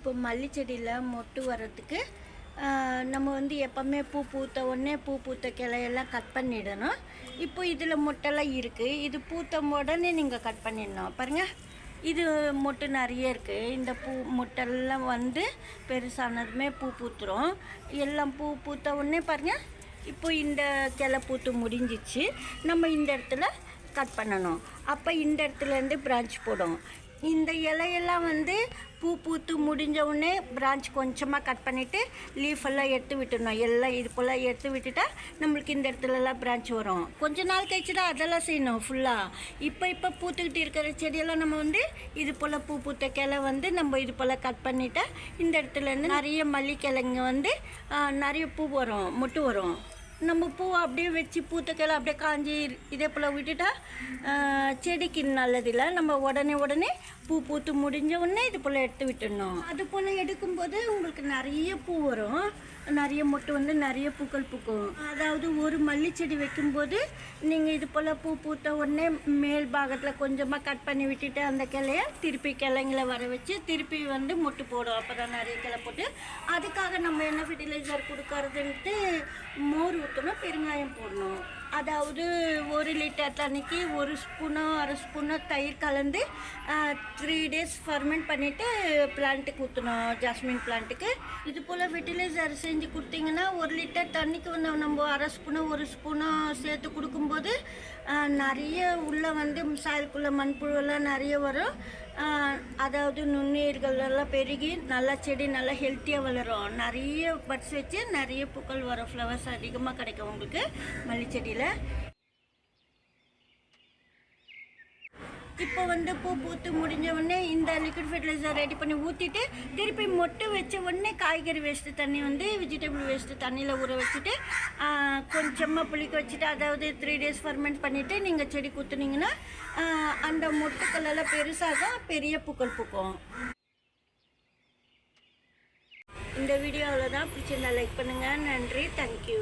இப்போ மல்லி செடியில் மொட்டு வர்றதுக்கு நம்ம வந்து எப்போவுமே பூ பூத்த உடனே பூ பூத்த கிளையெல்லாம் கட் பண்ணிடணும். இப்போ இதில் மொட்டெல்லாம் இருக்குது. இது பூத்த உடனே நீங்கள் கட் பண்ணிடணும். பாருங்கள், இது மொட்டு நிறைய இருக்குது. இந்த பூ மொட்டெல்லாம் வந்து பெருசானதுமே பூ பூத்துரும். எல்லாம் பூ பூத்த உடனே பாருங்கள், இப்போ இந்த கிளை பூத்து முடிஞ்சிச்சு. நம்ம இந்த இடத்துல கட் பண்ணணும். அப்போ இந்த இடத்துலேருந்து பிரான்ச் போடும். இந்த இலையெல்லாம் வந்து பூ பூத்து முடிஞ்ச உடனே பிரான்ச் கொஞ்சமாக கட் பண்ணிவிட்டு லீஃபெல்லாம் எடுத்து விட்டுடணும். எல்லாம் இது போல் எடுத்து விட்டுட்டா நம்மளுக்கு இந்த இடத்துலலாம் பிரான்ச் வரும். கொஞ்ச நாள் கழிச்சு தான் அதெல்லாம் செய்யணும் ஃபுல்லாக. இப்போ பூத்துக்கிட்டு இருக்கிற செடியெல்லாம் நம்ம வந்து இது போல் பூ பூத்த கிளை வந்து நம்ம இது போல் கட் பண்ணிட்டா இந்த இடத்துலேருந்து நிறைய மல்லி கிளைங்க வந்து நிறைய பூ வரும், மொட்டு வரும். நம்ம பூ அப்படியே வச்சு பூத்த கிளை அப்படியே காஞ்சி இதே போல் விட்டுட்டா செடிக்கு நல்லதில்லை. நம்ம உடனே பூ பூத்து முடிஞ்ச உடனே இது போல் எடுத்து விட்டுடணும். அது போல் எடுக்கும்போது உங்களுக்கு நிறைய பூ வரும், நிறைய மொட்டு வந்து நிறைய பூக்கள் பூக்கும். அதாவது ஒரு மல்லி செடி வைக்கும்போது நீங்கள் இது போல் பூ பூத்த உடனே மேல் பாகத்தில் கொஞ்சமாக கட் பண்ணி விட்டுட்டு அந்த கிளைய திருப்பி கிளைங்களை வர வச்சு திருப்பி வந்து மொட்டு போடும். அப்போ தான் நிறைய கிளை போட்டு. அதுக்காக நம்ம என்ன ஃபெர்டிலைசர் கொடுக்கறதுன்ட்டு மோர் ஊற்றணும், பெருங்காயம் போடணும். அதாவது 1 லிட்டர் தண்ணிக்கு 1 ஸ்பூனோ 1/2 ஸ்பூனோ தயிர் கலந்து 3 டேஸ் ஃபர்மெண்ட் பண்ணிவிட்டு பிளான்ட்டுக்கு ஊற்றணும், ஜாஸ்மின் பிளான்ட்டுக்கு. இது போல் ஃபெர்டிலைசர் செஞ்சு கொடுத்தீங்கன்னா 1 லிட்டர் தண்ணிக்கு வந்து நம்ம 1/2 ஸ்பூனோ 1 ஸ்பூனோ சேர்த்து கொடுக்கும்போது நிறைய உள்ளே வந்து சாயலுக்குள்ளே மண்புழுவெல்லாம் நிறைய வரும். அதாவது நுண்ணுயிர்கள் எல்லாம் பெருகி நல்லா செடி நல்லா ஹெல்த்தியாக வளரும். நிறைய பட்ஸ் வச்சு நிறைய பூக்கள் வரும், ஃப்ளவர்ஸ் அதிகமாக கிடைக்கும் உங்களுக்கு மல்லி செடியில். இப்போ வந்து பூ பூத்து முடிஞ்ச உடனே இந்த லிக்விட் ஃபெர்டிலைசர் ரெடி பண்ணி ஊற்றிட்டு திருப்பி மொட்டு வச்ச உடனே காய்கறி வேஸ்ட்டு தண்ணி வந்து வெஜிடபிள் வேஸ்ட்டு தண்ணியில் ஊற வச்சுட்டு கொஞ்சமாக புளிக்க வச்சுட்டு, அதாவது 3 டேஸ் ஃபர்மெண்ட் பண்ணிவிட்டு நீங்கள் செடி ஊற்றுனீங்கன்னா அந்த மொட்டுக்கள் எல்லாம் பெருசாக பெரிய பூக்கள் பூக்கும். இந்த வீடியோ அவ்வளோதான். பிடிச்சிருந்தா லைக் பண்ணுங்கள். நன்றி, தேங்க்யூ.